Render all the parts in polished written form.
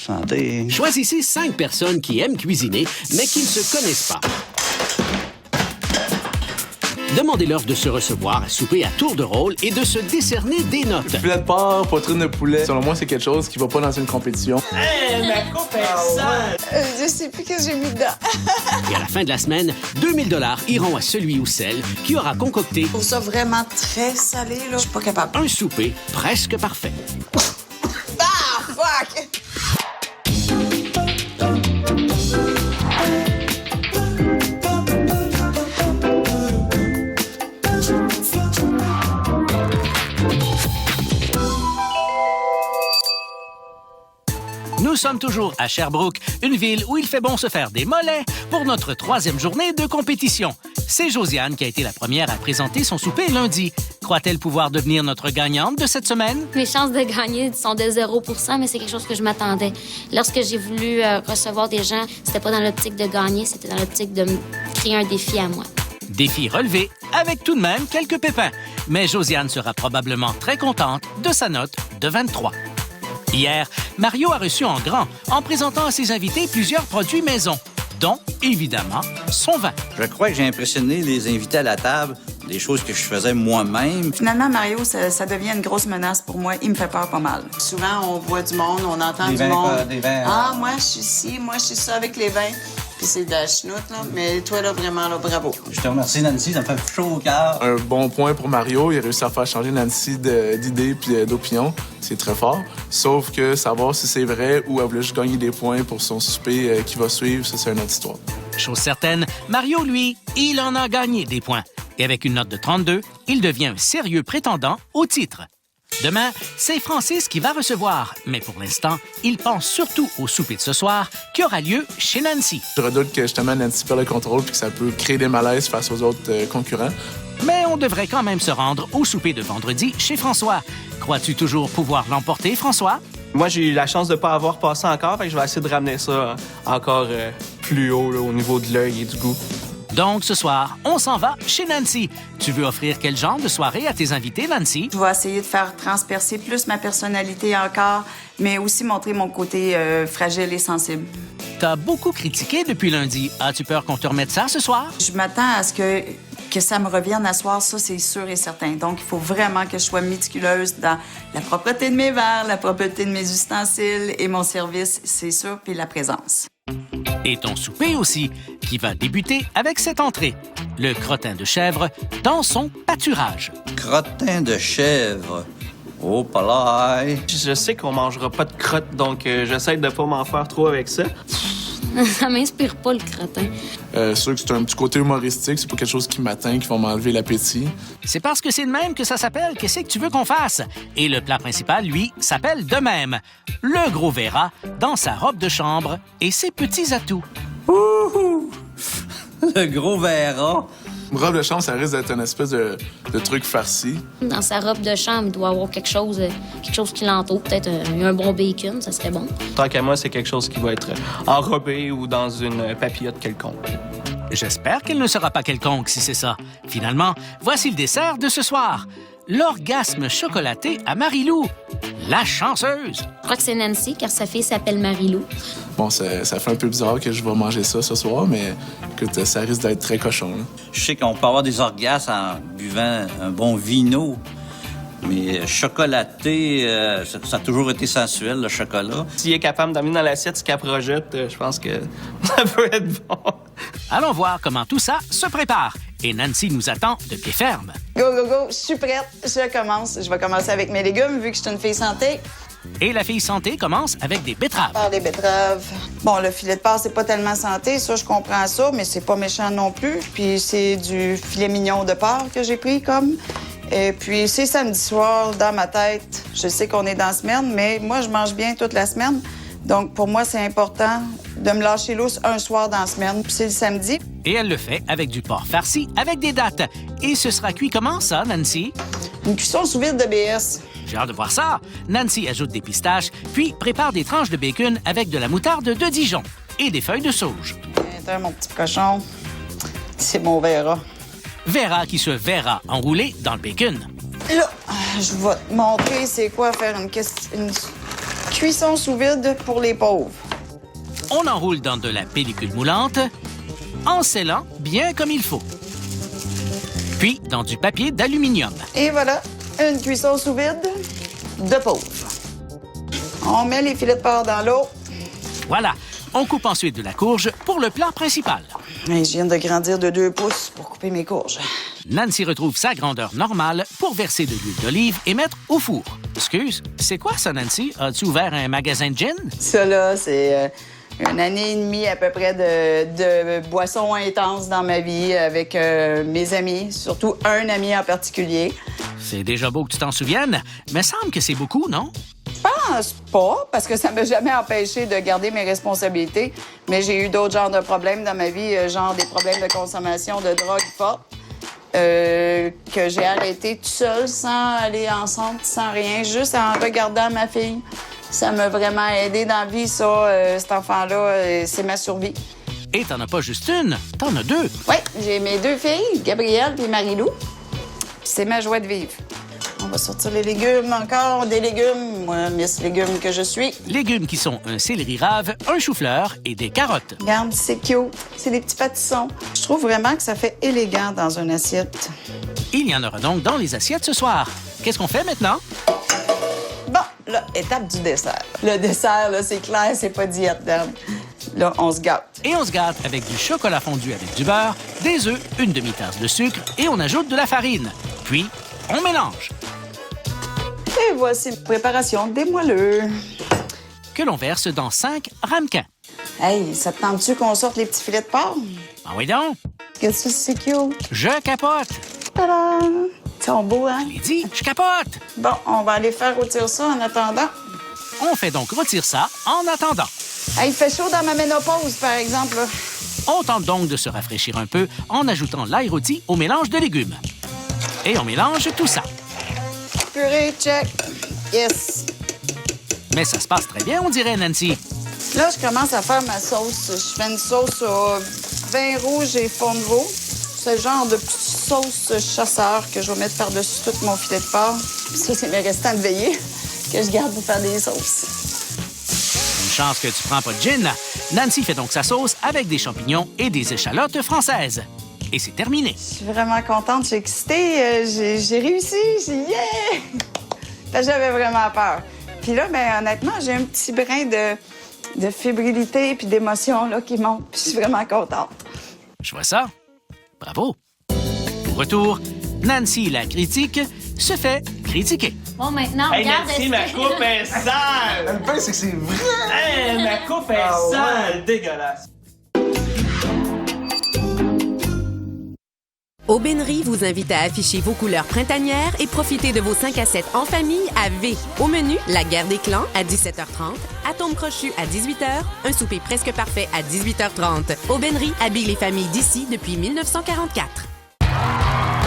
Santé. Choisissez 5 personnes qui aiment cuisiner, mais qui ne se connaissent pas. Demandez-leur de se recevoir à souper à tour de rôle et de se décerner des notes. Filet de porc, poitrine de poulet. Selon moi, c'est quelque chose qui va pas dans une compétition. Hey, ma coupe est sale! Je sais plus que j'ai mis dedans. Et à la fin de la semaine, 2000 $ iront à celui ou celle qui aura concocté Je trouve ça vraiment très salé, là. Je suis pas capable. un souper presque parfait. Ah, fuck! Nous sommes toujours à Sherbrooke, une ville où il fait bon se faire des mollets pour notre 3e journée de compétition. C'est Josiane qui a été la première à présenter son souper lundi. Croit-elle pouvoir devenir notre gagnante de cette semaine? Mes chances de gagner sont de 0 % mais c'est quelque chose que je m'attendais. Lorsque j'ai voulu recevoir des gens, c'était pas dans l'optique de gagner, c'était dans l'optique de me créer un défi à moi. Défi relevé, avec tout de même quelques pépins. Mais Josiane sera probablement très contente de sa note de 23. Hier, Mario a reçu en grand en présentant à ses invités plusieurs produits maison, dont, évidemment, son vin. Je crois que j'ai impressionné les invités à la table, des choses que je faisais moi-même. Finalement, Mario, ça devient une grosse menace pour moi. Il me fait peur pas mal. Souvent, on voit du monde, on entend du monde. Des vins. Ah, moi, je suis ci, moi, je suis ça avec les vins. Puis c'est de la chenoute, là. Mais toi, là, vraiment, là, bravo. Je te remercie, Nancy, ça me fait chaud au cœur. Un bon point pour Mario. Il a réussi à faire changer Nancy d'idée puis d'opinion. C'est très fort. Sauf que savoir si c'est vrai ou elle voulait juste gagner des points pour son souper qui va suivre, ça, c'est une autre histoire. Chose certaine, Mario, lui, il en a gagné des points. Et avec une note de 32, il devient un sérieux prétendant au titre. Demain, c'est Francis qui va recevoir, mais pour l'instant, il pense surtout au souper de ce soir qui aura lieu chez Nancy. Je redoute que justement Nancy perd le contrôle puis que ça peut créer des malaises face aux autres concurrents. Mais on devrait quand même se rendre au souper de vendredi chez François. Crois-tu toujours pouvoir l'emporter, François? Moi, j'ai eu la chance de ne pas avoir passé encore, fait que je vais essayer de ramener ça encore plus haut là, au niveau de l'œil et du goût. Donc, ce soir, on s'en va chez Nancy. Tu veux offrir quel genre de soirée à tes invités, Nancy? Je vais essayer de faire transpercer plus ma personnalité encore, mais aussi montrer mon côté fragile et sensible. T'as beaucoup critiqué depuis lundi. As-tu peur qu'on te remette ça ce soir? Je m'attends à ce que ça me revienne à soir, ça, c'est sûr et certain. Donc, il faut vraiment que je sois méticuleuse dans la propreté de mes verres, la propreté de mes ustensiles et mon service, c'est sûr, puis la présence. Et ton souper aussi, qui va débuter avec cette entrée. Le crottin de chèvre dans son pâturage. Crottin de chèvre. Oh, palais. Je sais qu'on mangera pas de crotte, donc j'essaie de pas m'en faire trop avec ça. Ça m'inspire pas, le crottin. C'est sûr que c'est un petit côté humoristique, c'est pas quelque chose qui m'atteint, qui va m'enlever l'appétit. C'est parce que c'est de même que ça s'appelle « Qu'est-ce que tu veux qu'on fasse? » Et le plat principal, lui, s'appelle de même. Le gros Vera dans sa robe de chambre et ses petits atouts. Ouhou! Le gros verra. Une robe de chambre, ça risque d'être une espèce de truc farci. Dans sa robe de chambre, il doit avoir quelque chose qui l'entoure. Peut-être un bon bacon, ça serait bon. Tant qu'à moi, c'est quelque chose qui va être enrobé ou dans une papillote quelconque. J'espère qu'elle ne sera pas quelconque si c'est ça. Finalement, voici le dessert de ce soir. L'orgasme chocolaté à Marie-Lou. La chanceuse! Je crois que c'est Nancy, car sa fille s'appelle Marie-Lou. Bon, ça fait un peu bizarre que je vais manger ça ce soir, mais écoute, ça risque d'être très cochon. Là. Je sais qu'on peut avoir des orgasmes en buvant un bon vino, mais chocolaté, ça a toujours été sensuel, le chocolat. S'il est capable d'amener dans l'assiette ce qu'elle projette, je pense que ça peut être bon. Allons voir comment tout ça se prépare. Et Nancy nous attend de pied ferme. Go, go, go, je suis prête. Je commence. Je vais commencer avec mes légumes, vu que je suis une fille santé. Et la fille santé commence avec des betteraves. Faire des betteraves. Bon, le filet de porc, c'est pas tellement santé, ça, je comprends ça, mais c'est pas méchant non plus. Puis c'est du filet mignon de porc que j'ai pris, comme. Et puis c'est samedi soir, dans ma tête. Je sais qu'on est dans la semaine, mais moi, je mange bien toute la semaine. Donc, pour moi, c'est important de me lâcher lousse un soir dans la semaine, puis c'est le samedi. Et elle le fait avec du porc farci, avec des dattes. Et ce sera cuit comment, ça, Nancy? Une cuisson sous vide de BS. J'ai hâte de voir ça. Nancy ajoute des pistaches, puis prépare des tranches de bacon avec de la moutarde de Dijon et des feuilles de sauge. Attends, mon petit cochon. C'est mon Vera. Vera qui se verra enroulé dans le bacon. Là, je vais te montrer c'est quoi faire une Cuisson sous vide pour les pauvres. On enroule dans de la pellicule moulante en scellant bien comme il faut. Puis dans du papier d'aluminium. Et voilà, une cuisson sous vide de pauvres. On met les filets de porc dans l'eau. Voilà, on coupe ensuite de la courge pour le plat principal. Et je viens de grandir de 2 pouces pour couper mes courges. Nancy retrouve sa grandeur normale pour verser de l'huile d'olive et mettre au four. Excuse, c'est quoi ça, Nancy? As-tu ouvert un magasin de gin? Ça, là, c'est une année et demie à peu près de boissons intenses dans ma vie avec mes amis, surtout un ami en particulier. C'est déjà beau que tu t'en souviennes, mais semble que c'est beaucoup, non? Je pense pas, parce que ça m'a jamais empêché de garder mes responsabilités. Mais j'ai eu d'autres genres de problèmes dans ma vie, genre des problèmes de consommation de drogue forte, que j'ai arrêté tout seul, sans aller en centre, sans rien, juste en regardant ma fille. Ça m'a vraiment aidé dans la vie, ça, cet enfant-là, c'est ma survie. Et t'en as pas juste une, t'en as 2. Oui, j'ai mes 2 filles, Gabrielle et Marie-Lou. C'est ma joie de vivre. On va sortir les légumes encore, des légumes. Moi, Miss Légumes que je suis. Légumes qui sont un céleri rave, un chou-fleur et des carottes. Regarde, c'est cute. C'est des petits pâtissons. Je trouve vraiment que ça fait élégant dans une assiette. Il y en aura donc dans les assiettes ce soir. Qu'est-ce qu'on fait maintenant? Bon, là, étape du dessert. Le dessert, là, c'est clair, c'est pas diète, Dan. Là, on se gâte. Et on se gâte avec du chocolat fondu avec du beurre, des œufs, une demi-tasse de sucre et on ajoute de la farine. Puis, on mélange. Et voici la préparation des moelleux. Que l'on verse dans 5 ramequins. Hey, ça te tente-tu qu'on sorte les petits filets de porc? Ah oui donc, Qu'est-ce que c'est cute? je capote. Tadam! Ils sont beaux, hein? Je l'ai dit, je capote. Bon, on va aller faire rôtir ça en attendant. On fait donc rôtir ça en attendant. Hey, il fait chaud dans ma ménopause, par exemple. Là. On tente donc de se rafraîchir un peu en ajoutant l'ail rôti au mélange de légumes. Et on mélange tout ça. Purée, check. Yes. Mais ça se passe très bien, on dirait, Nancy. Là, je commence à faire ma sauce. Je fais une sauce au vin rouge et fond de veau. C'est le genre de petite sauce chasseur que je vais mettre par-dessus tout mon filet de porc. Puis ça, c'est mes restants de veillée que je garde pour faire des sauces. Une chance que tu prends pas de gin. Nancy fait donc sa sauce avec des champignons et des échalotes françaises. Et c'est terminé. Je suis vraiment contente, je suis excitée. J'ai réussi, yeah! J'avais vraiment peur. Puis là, ben, honnêtement, j'ai un petit brin de fébrilité puis d'émotion là, qui monte. Puis je suis vraiment contente. Je vois ça. Bravo. Au retour, Nancy, la critique, se fait critiquer. Bon, maintenant, Hey, regarde... Nancy, ma coupe est sale! Le pire, c'est que c'est vrai. Hey, ma coupe est Ah ouais. sale! Dégueulasse! Aubainerie vous invite à afficher vos couleurs printanières et profiter de vos 5 à 7 en famille à V. Au menu, la guerre des clans à 17h30, Atome crochu à 18h, un souper presque parfait à 18h30. Aubainerie habille les familles d'ici depuis 1944.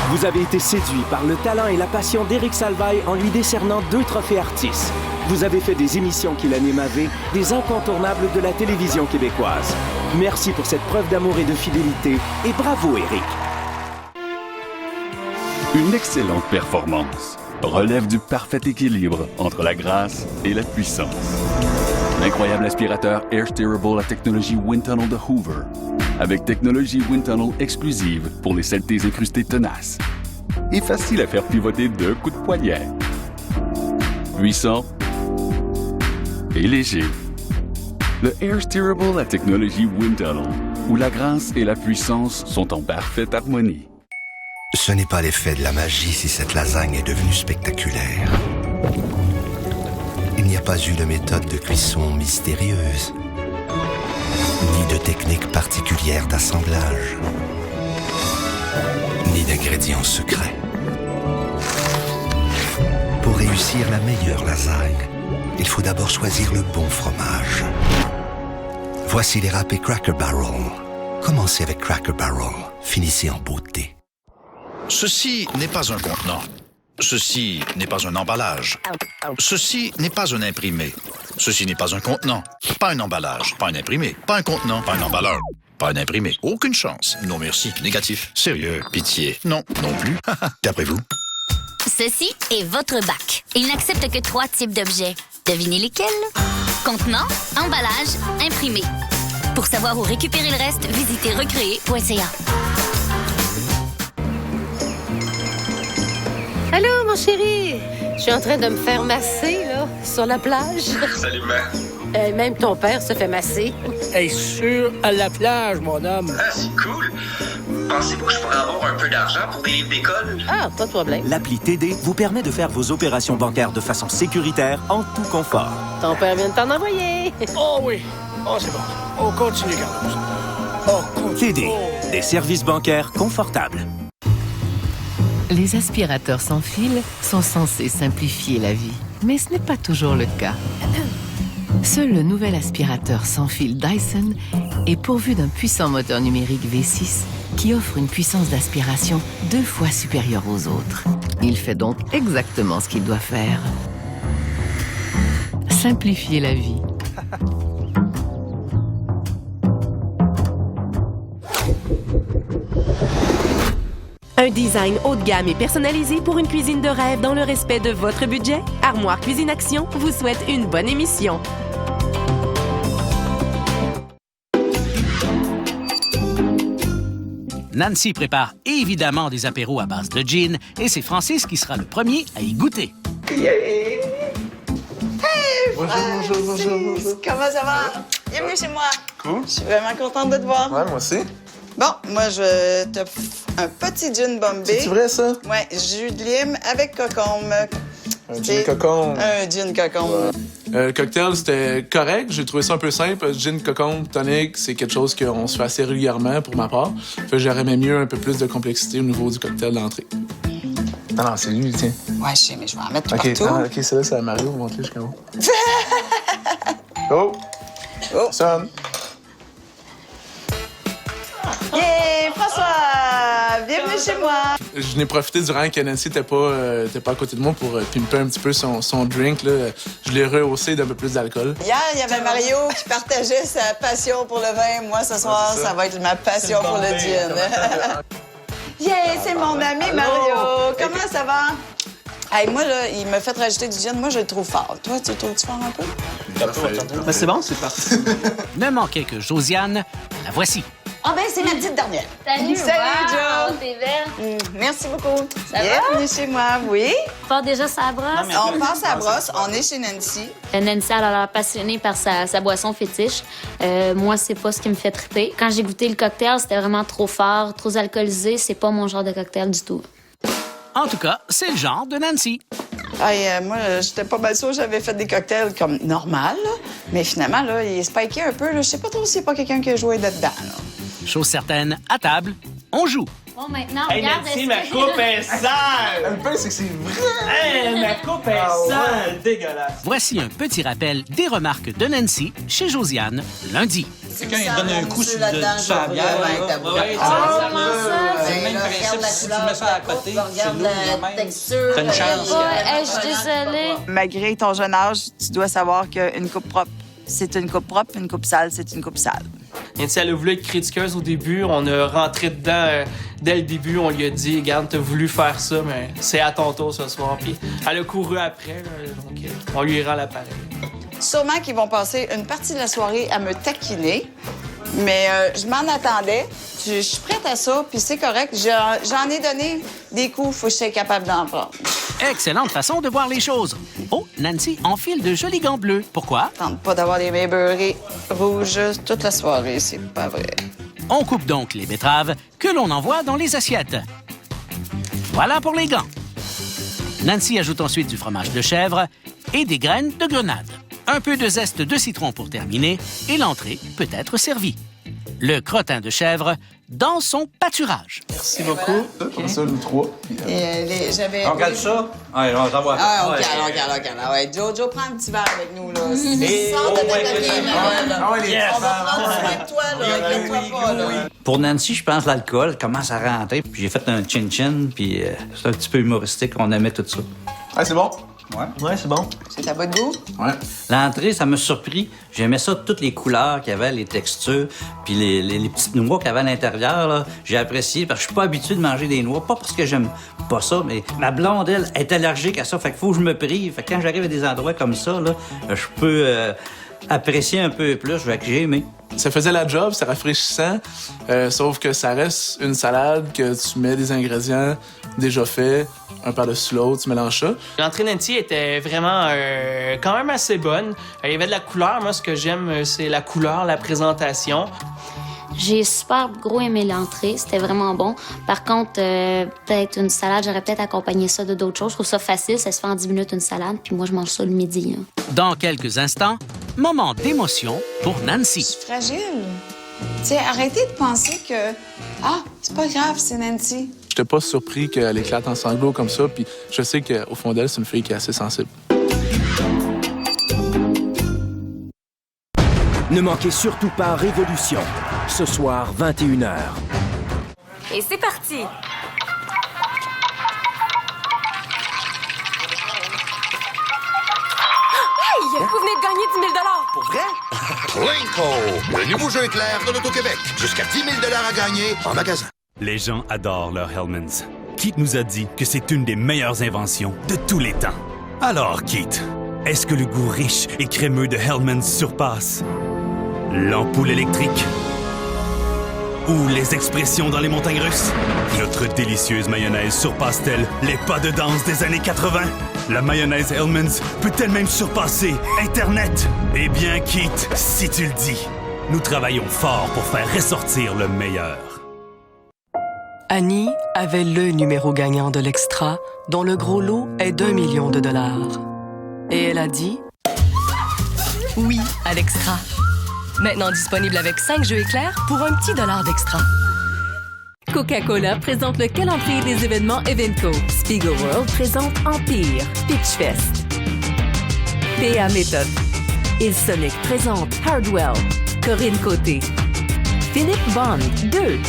Vous avez été séduit par le talent et la passion d'Éric Salvaille en lui décernant 2 trophées Artis. Vous avez fait des émissions qu'il anime à V, des incontournables de la télévision québécoise. Merci pour cette preuve d'amour et de fidélité et bravo, Éric. Une excellente performance relève du parfait équilibre entre la grâce et la puissance. L'incroyable aspirateur Air Steerable à technologie Wind Tunnel de Hoover, avec technologie Wind Tunnel exclusive pour les saletés incrustées tenaces. Et facile à faire pivoter d'un coup de poignet. Puissant et léger. Le Air Steerable à technologie Wind Tunnel, où la grâce et la puissance sont en parfaite harmonie. Ce n'est pas l'effet de la magie si cette lasagne est devenue spectaculaire. Il n'y a pas eu de méthode de cuisson mystérieuse, ni de technique particulière d'assemblage, ni d'ingrédients secrets. Pour réussir la meilleure lasagne, il faut d'abord choisir le bon fromage. Voici les râpés Cracker Barrel. Commencez avec Cracker Barrel, finissez en beauté. Ceci n'est pas un contenant. Ceci n'est pas un emballage. Ceci n'est pas un imprimé. Ceci n'est pas un contenant. Pas un emballage. Pas un imprimé. Pas un contenant. Pas un emballeur. Pas un imprimé. Aucune chance. Non merci. Négatif. Sérieux. Pitié. Non. Non plus. D'après vous? Ceci est votre bac. Il n'accepte que 3 types d'objets. Devinez lesquels? Contenant, emballage, imprimé. Pour savoir où récupérer le reste, visitez recréer.ca. Allô, mon chéri? Je suis en train de me faire masser, là, sur la plage. Salut, mère. Même ton père se fait masser. Hey, sûr, à la plage, mon homme. Ah, c'est cool. Pensez-vous que je pourrais avoir un peu d'argent pour des livres d'école? Ah, pas de problème. L'appli TD vous permet de faire vos opérations bancaires de façon sécuritaire en tout confort. Ton père vient de t'en envoyer. Oh oui. Oh, c'est bon. On continue, Carlos. Oh, continue. TD, des services bancaires confortables. Les aspirateurs sans fil sont censés simplifier la vie, mais ce n'est pas toujours le cas. Seul le nouvel aspirateur sans fil Dyson est pourvu d'un puissant moteur numérique V6 qui offre une puissance d'aspiration 2 fois supérieure aux autres. Il fait donc exactement ce qu'il doit faire. Simplifier la vie. Un design haut de gamme et personnalisé pour une cuisine de rêve dans le respect de votre budget? Armoire Cuisine Action vous souhaite une bonne émission. Nancy prépare évidemment des apéros à base de gin et c'est Francis qui sera le premier à y goûter. Hey, Bonjour. Comment ça va? Bienvenue chez moi. Cool. Je suis vraiment contente de te voir. Ouais, moi aussi. Bon, moi, je te un petit gin Bombay. C'est vrai, ça? Ouais, jus de lime avec cocombe. Un gin cocombe. Un gin cocombe. Le cocktail, c'était correct. J'ai trouvé ça un peu simple. Gin, cocombe, tonic, c'est quelque chose qu'on se fait assez régulièrement pour ma part. Fait que j'aurais aimé mieux un peu plus de complexité au niveau du cocktail d'entrée. Non, c'est lui, tiens. Ouais, je sais, mais je vais en mettre OK, partout. OK, c'est là, c'est à Mario. Montre-le jusqu'en haut. Oh! Sonne. Yeah, François! Bienvenue chez moi! Je n'ai profité durant que Nancy n'était pas à côté de moi pour pimper un petit peu son drink. Là. Je l'ai rehaussé d'un peu plus d'alcool. Hier, il y avait Mario qui partageait sa passion pour le vin. Moi, ce soir, ça va être ma passion pour le gin. Yeah, c'est mon ami Mario! Comment ça va? Hey, moi, là, il m'a fait rajouter du gin. Moi, je le trouve fort. Toi, tu le trouves-tu fort un peu? Ben, c'est bon, c'est parti. Ne manquait que Josiane, la voici. Ah ben, c'est ma petite dernière. Salut, Salut, wow, Joe. t'es belle. Merci beaucoup. Ça va? Bienvenue chez moi, oui. On part déjà sa brosse? On passe à la brosse. On est chez Nancy. Nancy, elle a l'air passionnée par sa boisson fétiche. Moi, c'est pas ce qui me fait triper. Quand j'ai goûté le cocktail, c'était vraiment trop fort, trop alcoolisé. C'est pas mon genre de cocktail du tout. En tout cas, c'est le genre de Nancy. Hey, moi, j'étais pas mal sûre que j'avais fait des cocktails comme normal, là. Mais finalement, là, il est spiké un peu. Là. Je sais pas trop si c'est pas quelqu'un qui a joué dedans. Là. Chose certaine, à table, on joue. Bon, maintenant, Hey, regarde... Nancy, ma coupe est sale! Le pire, c'est que c'est vrai! Hey, ma coupe est sale! Dégueulasse! Voici un petit rappel des remarques de Nancy chez Josiane lundi. Quelqu'un il donne un coup sur la bière. Ouais, C'est le même principe. Si tu mets ça à côté, c'est lourd de même. texture. T'as une chance. Je suis désolée. Malgré ton jeune âge, tu dois savoir qu'une coupe propre, c'est une coupe propre, une coupe sale, c'est une coupe sale. Nancy, elle a voulu être critiqueuse au début. On a rentré dedans dès le début. On lui a dit, regarde, t'as voulu faire ça, mais c'est à ton tour ce soir. Puis elle a couru après, là, donc on lui rend l'appareil. Sûrement qu'ils vont passer une partie de la soirée à me taquiner, mais je m'en attendais. Je suis prête à ça, puis c'est correct. J'en ai donné des coups, faut que je sois capable d'en prendre. Excellente façon de voir les choses. Oh, Nancy enfile de jolis gants bleus. Pourquoi? Tente pas d'avoir les mains beurrées rouges toute la soirée, c'est pas vrai. On coupe donc les betteraves que l'on envoie dans les assiettes. Voilà pour les gants. Nancy ajoute ensuite du fromage de chèvre et des graines de grenade. Un peu de zeste de citron pour terminer et l'entrée peut être servie. Le crottin de chèvre dans son pâturage. Merci beaucoup. Comme ça, nous trois. Et j'avais... On regarde ça? Allez, on va voir. Ah, on regarde. Ouais, Joe, prends un petit verre avec nous, là. Sors de ta papier, là. On va prendre soin de toi, là. Inquiète-toi pas, là. Pour Nancy, je pense que l'alcool commence à rentrer. Puis j'ai fait un chin-chin, puis c'est un petit peu humoristique. On aimait tout ça. Ah, c'est bon? Ouais, c'est bon. C'est à votre goût? Ouais. L'entrée, ça m'a surpris. J'aimais ça, toutes les couleurs qu'il y avait, les textures, puis les petites noix qu'il y avait à l'intérieur, là. J'ai apprécié, parce que je suis pas habitué de manger des noix. Pas parce que j'aime pas ça, mais ma blonde, elle, est allergique à ça. Fait qu'il faut que je me prive. Fait que quand j'arrive à des endroits comme ça, là, je peux apprécier un peu plus. Fait que j'ai aimé. Ça faisait la job, c'est rafraîchissant, sauf que ça reste une salade que tu mets des ingrédients déjà faits, un par-dessus l'autre, tu mélanges ça. L'entrée Nancy était vraiment quand même assez bonne. Il y avait de la couleur. Moi, ce que j'aime, c'est la couleur, la présentation. J'ai super gros aimé l'entrée, c'était vraiment bon. Par contre, peut-être une salade, j'aurais peut-être accompagné ça de d'autres choses. Je trouve ça facile, ça se fait en 10 minutes une salade, puis moi, je mange ça le midi. Hein. Dans quelques instants, moment d'émotion pour Nancy. Je suis fragile. Tu sais, arrêtez de penser que c'est pas grave, c'est Nancy. J'étais pas surpris qu'elle éclate en sanglots comme ça, puis je sais qu'au fond d'elle, c'est une fille qui est assez sensible. Ne manquez surtout pas Révolution, ce soir 21h. Et c'est parti! Hey! Vous venez de gagner 10 000 $! Pour vrai? Plinko, le nouveau jeu éclair de l'Auto-Québec. Jusqu'à 10 000 $ à gagner en magasin. Les gens adorent leur Hellmann's. Keith nous a dit que c'est une des meilleures inventions de tous les temps. Alors, Keith, est-ce que le goût riche et crémeux de Hellmann's surpasse l'ampoule électrique? Ou les expressions dans les montagnes russes? Notre délicieuse mayonnaise surpasse-t-elle les pas de danse des années 80? La mayonnaise Hellmann's peut-elle même surpasser Internet? Eh bien, Keith, si tu le dis, nous travaillons fort pour faire ressortir le meilleur. Annie avait le numéro gagnant de l'Extra, dont le gros lot est d'1 million $. Et elle a dit oui à l'Extra. Maintenant disponible avec 5 jeux éclairs pour un petit $1 d'extra. Coca-Cola présente le calendrier des événements Evenco. Spiegel World présente Empire, Pitchfest. PA Méthode. Ilsonic présente Hardwell, Corinne Côté. Philippe Bond 2.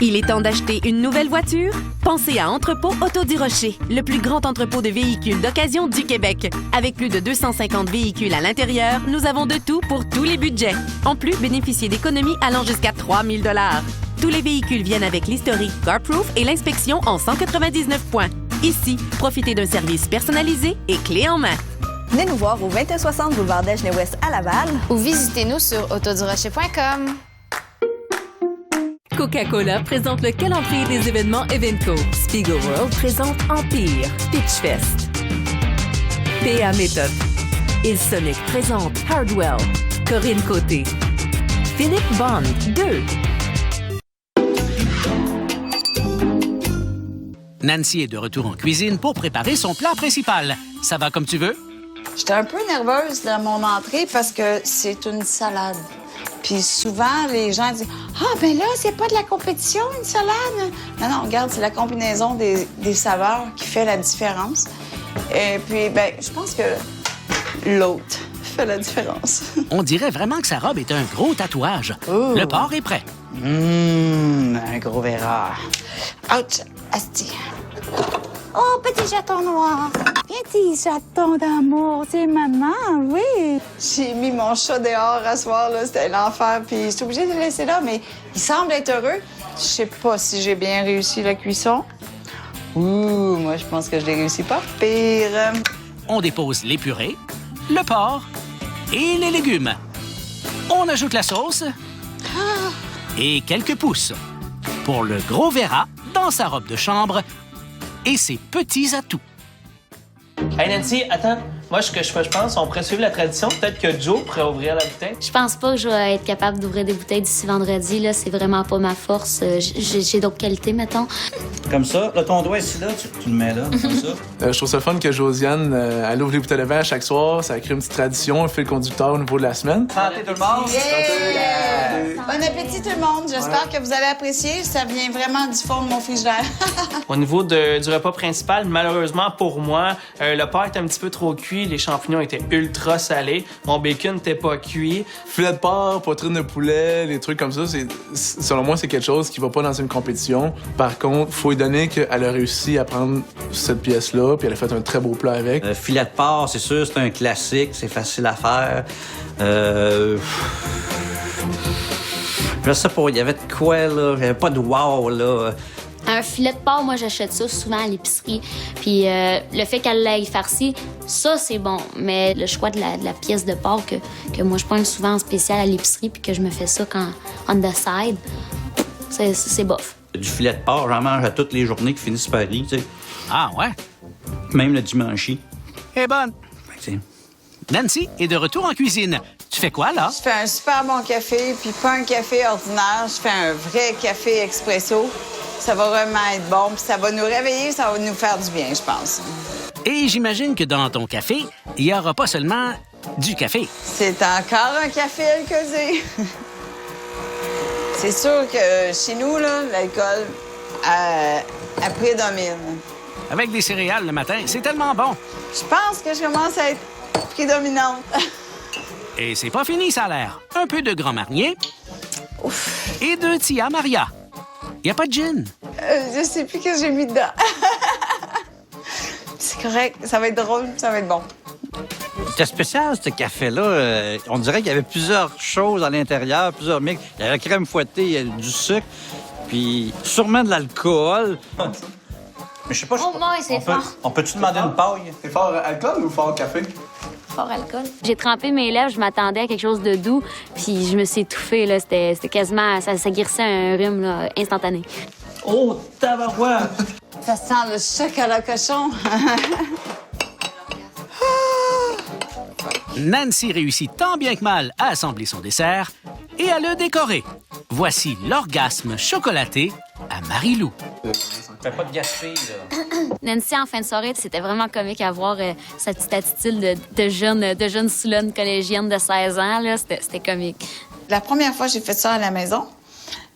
Il est temps d'acheter une nouvelle voiture? Pensez à Entrepôt Auto du Rocher, le plus grand entrepôt de véhicules d'occasion du Québec. Avec plus de 250 véhicules à l'intérieur, nous avons de tout pour tous les budgets. En plus, bénéficiez d'économies allant jusqu'à 3 000 $. Tous les véhicules viennent avec l'historique CarProof et l'inspection en 199 points. Ici, profitez d'un service personnalisé et clé en main. Venez nous voir au 2160 boulevard Dagenais-Ouest à Laval ou visitez-nous sur autodurocher.com. Coca-Cola présente le calendrier des événements Evenco. Spiegel World présente Empire, Pitchfest. PA Méthode. Ilsonic présente Hardwell, Corinne Côté. Philippe Bond 2. Nancy est de retour en cuisine pour préparer son plat principal. Ça va comme tu veux? J'étais un peu nerveuse dans mon entrée parce que c'est une salade. Puis souvent, les gens disent « Ah, ben là, c'est pas de la compétition, une salade! » Non, regarde, c'est la combinaison des saveurs qui fait la différence. Et puis, ben, je pense que l'autre fait la différence. On dirait vraiment que sa robe est un gros tatouage. Ooh. Le porc est prêt. Un gros verra. Ouch! Asti. Oh, petit chaton noir! Petit chaton d'amour, c'est maman, oui! J'ai mis mon chat dehors à soir, là, c'était l'enfer, puis j'étais obligée de le laisser là, mais il semble être heureux. Je sais pas si j'ai bien réussi la cuisson. Ouh, moi, je pense que je l'ai réussi pas pire. On dépose les purées, le porc et les légumes. On ajoute la sauce et quelques pousses pour le gros verra dans sa robe de chambre et ses petits atouts. Hey Nancy, attends. Moi, ce que je pense, on pourrait suivre la tradition. Peut-être que Joe pourrait ouvrir la bouteille. Je pense pas que je vais être capable d'ouvrir des bouteilles d'ici vendredi. Là, c'est vraiment pas ma force. J'ai d'autres qualités, mettons. Comme ça. Là, ton doigt ici, là, tu le mets là, comme ça. Je trouve ça fun que Josiane, elle ouvre les bouteilles de vin à chaque soir. Ça crée une petite tradition, un fil conducteur au niveau de la semaine. Santé tout le monde! Yeah! Bon appétit tout le monde. J'espère que vous allez apprécier. Ça vient vraiment du fond de mon frigidaire. Au niveau du repas principal, malheureusement pour moi, le porc est un petit peu trop cuit. Les champignons étaient ultra salés. Mon bacon n'était pas cuit. Filet de porc, poitrine de poulet, les trucs comme ça, selon moi, c'est quelque chose qui va pas dans une compétition. Par contre, faut y donner donné qu'elle a réussi à prendre cette pièce-là, puis elle a fait un très beau plat avec. Filet de porc, c'est sûr, c'est un classique, c'est facile à faire. Je sais pas, il y avait de quoi, là. Il n'y avait pas de wow, là. Un filet de porc, moi, j'achète ça souvent à l'épicerie. Puis le fait qu'elle l'ait farci, ça, c'est bon. Mais le choix de la pièce de porc que moi, je prends souvent en spécial à l'épicerie puis que je me fais ça quand on the side, c'est bof. Du filet de porc, j'en mange à toutes les journées qui finissent par riz, tu sais. Ah ouais? Même le dimanche. Eh bonne. Nancy est de retour en cuisine. Tu fais quoi, là? Je fais un super bon café, puis pas un café ordinaire. Je fais un vrai café expresso. Ça va vraiment être bon, puis ça va nous réveiller, ça va nous faire du bien, je pense. Et j'imagine que dans ton café, il n'y aura pas seulement du café. C'est encore un café alcoolisé. C'est sûr que chez nous, là, l'alcool, elle prédomine. Avec des céréales le matin, c'est tellement bon. Je pense que je commence à être prédominante. Et c'est pas fini, ça a l'air. Un peu de Grand Marnier. Ouf. Et de Tia Maria. Y a pas de gin. Je sais plus ce que j'ai mis dedans. C'est correct, ça va être drôle, ça va être bon. C'était spécial, ce café-là. On dirait qu'il y avait plusieurs choses à l'intérieur, plusieurs mix. Il y avait la crème fouettée, il y avait du sucre, puis sûrement de l'alcool. Mais je sais pas... Oh, moi, c'est fort. On peut-tu demander une paille? C'est fort alcool ou fort café? Fort alcool. J'ai trempé mes lèvres, je m'attendais à quelque chose de doux, puis je me suis étouffée, là. C'était quasiment... Ça guérissait un rhume, là, instantané. Oh, tabarouette! Ça sent le chocolat cochon. Nancy réussit tant bien que mal à assembler son dessert et à le décorer. Voici l'orgasme chocolaté à Marie-Lou. Fais pas de gaspille, là. Nancy, en fin de soirée, c'était vraiment comique à voir sa petite attitude de jeune Soulonne collégienne de 16 ans. Là, c'était comique. La première fois que j'ai fait ça à la maison,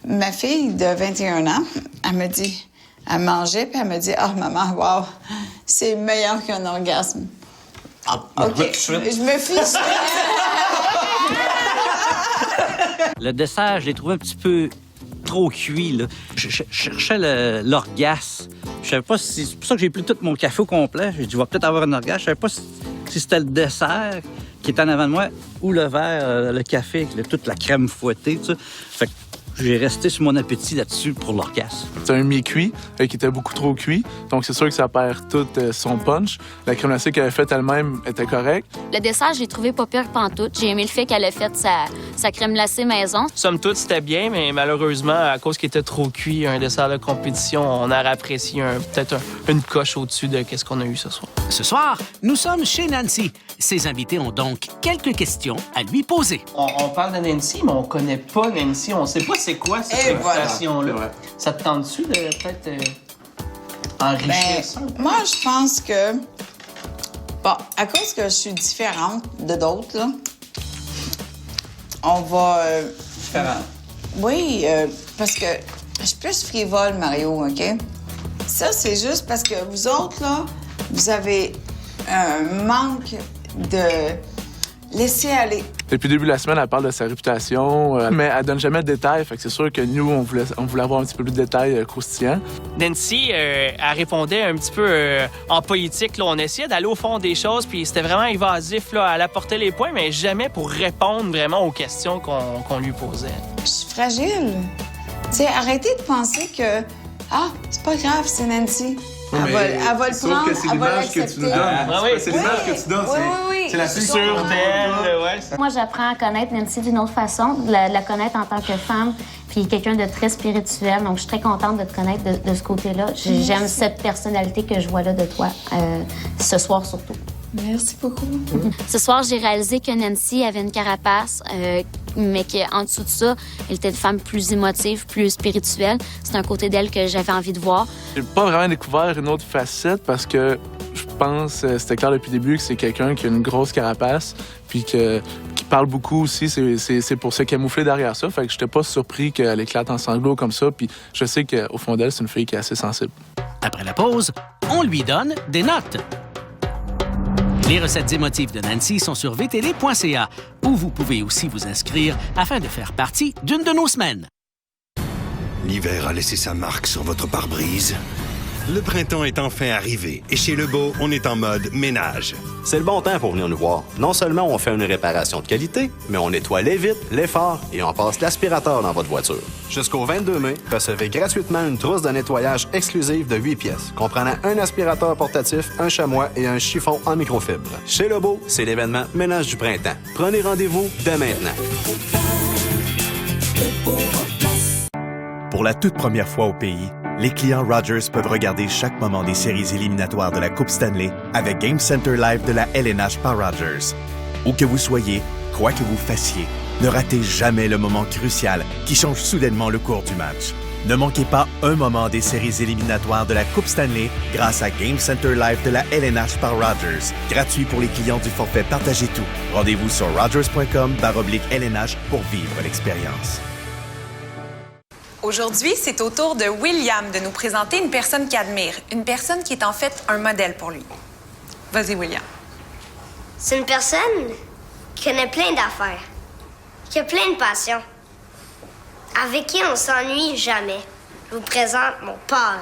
ma fille de 21 ans, elle me dit... Elle mangeait, puis elle me dit « Ah, maman, wow, c'est meilleur qu'un orgasme. » OK, je me fiche. Le dessert, je l'ai trouvé un petit peu trop cuit, là. Je cherchais l'orgasme. Je savais pas si... C'est pour ça que j'ai pris tout mon café au complet. J'ai dit, je vais peut-être avoir un orgasme. Je savais pas si c'était le dessert qui était en avant de moi ou le verre, le café, avec toute la crème fouettée, tout ça. Fait que j'ai resté sur mon appétit là-dessus pour l'orgasme. C'est un mi-cuit qui était beaucoup trop cuit. Donc, c'est sûr que ça perd tout son punch. La crème glacée qu'elle avait faite elle-même était correcte. Le dessert, j'ai trouvé pas pire pantoute. J'ai aimé le fait qu'elle a fait sa crème glacée maison. Somme toute, c'était bien, mais malheureusement, à cause qu'il était trop cuit, un dessert de compétition, on aurait apprécié peut-être une coche au-dessus de ce qu'on a eu ce soir. Ce soir, nous sommes chez Nancy. Ses invités ont donc quelques questions à lui poser. On parle de Nancy, mais on connaît pas Nancy. On sait pas c'est quoi cette réputation-là. Voilà. Ça te tente-tu de peut-être enrichir ça? Moi, je pense que... Bon, à cause que je suis différente de d'autres, là, on va... Différente? Oui, parce que je suis plus frivole, Mario, OK? Ça, c'est juste parce que vous autres, là, vous avez un manque de laisser aller. Depuis le début de la semaine, elle parle de sa réputation, mais elle donne jamais de détails. Fait que c'est sûr que nous, on voulait avoir un petit peu plus de détails croustillants. Nancy, elle répondait un petit peu en politique. Là. On essayait d'aller au fond des choses, puis c'était vraiment évasif. Là. Elle apportait les points, mais jamais pour répondre vraiment aux questions qu'on lui posait. Je suis fragile. Tu sais, arrêtez de penser que c'est pas grave, c'est Nancy. Elle va le prendre, elle va l'accepter. C'est l'image que tu donnes. C'est la sûre d'elle. Moi, j'apprends à connaître Nancy d'une autre façon, de la connaître en tant que femme, puis quelqu'un de très spirituel. Donc, je suis très contente de te connaître de ce côté-là. J'aime cette personnalité que je vois là de toi, ce soir surtout. Merci beaucoup. Ce soir, j'ai réalisé que Nancy avait une carapace, mais qu'en dessous de ça, elle était une femme plus émotive, plus spirituelle. C'est un côté d'elle que j'avais envie de voir. J'ai pas vraiment découvert une autre facette parce que je pense, c'était clair depuis le début, que c'est quelqu'un qui a une grosse carapace, puis qui parle beaucoup aussi. C'est pour se camoufler derrière ça. Fait que j'étais pas surpris qu'elle éclate en sanglots comme ça. Puis je sais qu'au fond d'elle, c'est une fille qui est assez sensible. Après la pause, on lui donne des notes. Les recettes émotives de Nancy sont sur vtl.ca, où vous pouvez aussi vous inscrire afin de faire partie d'une de nos semaines. L'hiver a laissé sa marque sur votre pare-brise. Le printemps est enfin arrivé et chez Lebeau, on est en mode ménage. C'est le bon temps pour venir nous voir. Non seulement on fait une réparation de qualité, mais on nettoie les vitres, les phares et on passe l'aspirateur dans votre voiture. Jusqu'au 22 mai, recevez gratuitement une trousse de nettoyage exclusive de 8 pièces, comprenant un aspirateur portatif, un chamois et un chiffon en microfibre. Chez Lebeau, c'est l'événement Ménage du printemps. Prenez rendez-vous dès maintenant. Pour la toute première fois au pays, les clients Rogers peuvent regarder chaque moment des séries éliminatoires de la Coupe Stanley avec Game Center Live de la LNH par Rogers. Où que vous soyez, quoi que vous fassiez, ne ratez jamais le moment crucial qui change soudainement le cours du match. Ne manquez pas un moment des séries éliminatoires de la Coupe Stanley grâce à Game Center Live de la LNH par Rogers. Gratuit pour les clients du forfait Partagez tout. Rendez-vous sur rogers.com/LNH pour vivre l'expérience. Aujourd'hui, c'est au tour de William de nous présenter une personne qu'il admire, une personne qui est en fait un modèle pour lui. Vas-y, William. C'est une personne qui connaît plein d'affaires, qui a plein de passions, avec qui on s'ennuie jamais. Je vous présente mon parrain.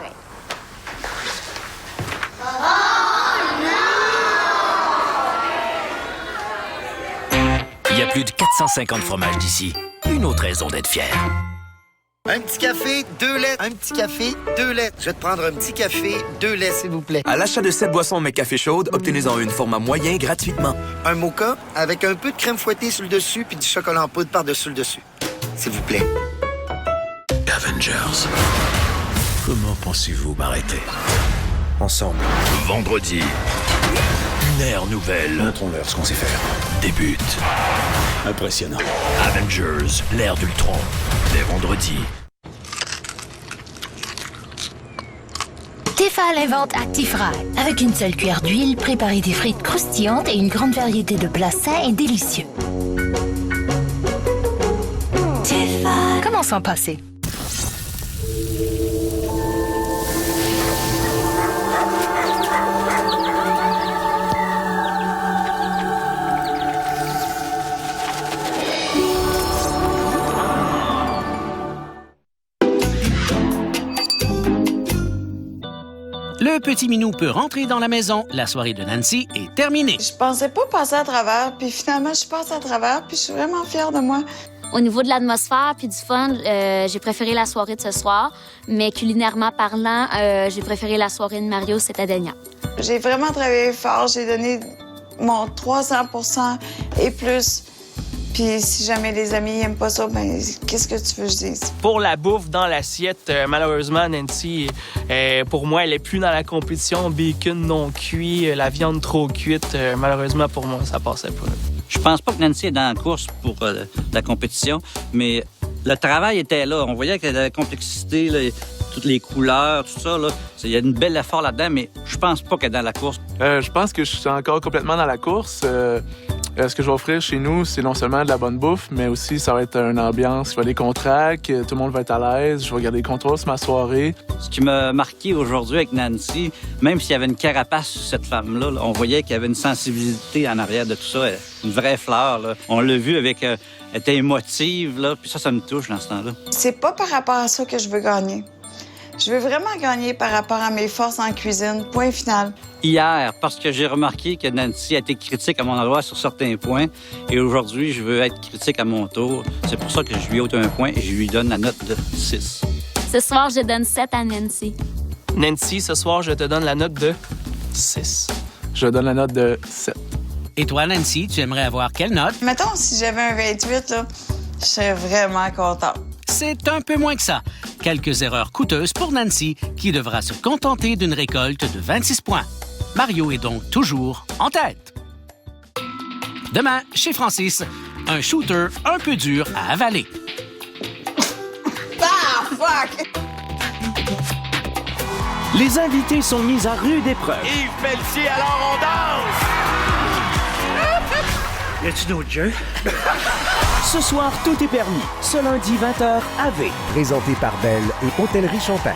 Il y a plus de 450 fromages d'ici. Une autre raison d'être fier. Un petit café, 2 laits. Un petit café, 2 laits. Je vais te prendre un petit café, 2 laits, s'il vous plaît. À l'achat de 7 boissons McCafé chaudes, obtenez-en une format moyen gratuitement. Un mocha avec un peu de crème fouettée sur le dessus puis du chocolat en poudre par-dessus le dessus. S'il vous plaît. Avengers. Comment pensez-vous m'arrêter? Ensemble. Vendredi. Une ère nouvelle. Montrons-leur ce qu'on sait faire. Débute. Impressionnant. Avengers, l'ère d'Ultron. Dès vendredi. Tefal invente ActiFry. Avec une seule cuillère d'huile, préparez des frites croustillantes et une grande variété de plats sains et délicieux. Tefal. Comment s'en passer? Le petit minou peut rentrer dans la maison. La soirée de Nancy est terminée. Je pensais pas passer à travers, puis finalement, je passe à travers, puis je suis vraiment fière de moi. Au niveau de l'atmosphère puis du fun, j'ai préféré la soirée de ce soir. Mais culinairement parlant, j'ai préféré la soirée de Mario Cittadella. J'ai vraiment travaillé fort. J'ai donné mon 300% et plus. Puis si jamais les amis n'aiment pas ça, ben qu'est-ce que tu veux que je dise? Pour la bouffe dans l'assiette, malheureusement, Nancy, pour moi, elle est plus dans la compétition. Bacon non cuit, la viande trop cuite, malheureusement, pour moi, ça passait pas. Je pense pas que Nancy est dans la course pour la compétition, mais le travail était là. On voyait que la complexité, là, toutes les couleurs, tout ça, là, il y a une belle effort là-dedans, mais je pense pas qu'elle est dans la course. Je pense que je suis encore complètement dans la course. Ce que je vais offrir chez nous, c'est non seulement de la bonne bouffe, mais aussi ça va être une ambiance, il va y avoir des contrats, que tout le monde va être à l'aise. Je vais garder le contrôle sur ma soirée. Ce qui m'a marqué aujourd'hui avec Nancy, même s'il y avait une carapace sur cette femme-là, on voyait qu'il y avait une sensibilité en arrière de tout ça, une vraie fleur. Là. On l'a vu avec... elle était émotive, là, puis ça me touche dans ce temps-là. C'est pas par rapport à ça que je veux gagner. Je veux vraiment gagner par rapport à mes forces en cuisine. Point final. Hier, parce que j'ai remarqué que Nancy a été critique à mon endroit sur certains points, et aujourd'hui, je veux être critique à mon tour. C'est pour ça que je lui ôte un point et je lui donne la note de 6. Ce soir, je donne 7 à Nancy. Nancy, ce soir, je te donne la note de 6. Je donne la note de 7. Et toi, Nancy, tu aimerais avoir quelle note? Mettons, si j'avais un 28, là, je serais vraiment contente. C'est un peu moins que ça. Quelques erreurs coûteuses pour Nancy, qui devra se contenter d'une récolte de 26 points. Mario est donc toujours en tête. Demain, chez Francis, un shooter un peu dur à avaler. Ah, fuck! Les invités sont mis à rude épreuve. Yves Pelletier, alors on danse! Y a-tu d'autres jeux? Ce soir, tout est permis. Ce lundi 20h, AV. Présenté par Belle et Hôtellerie Champagne.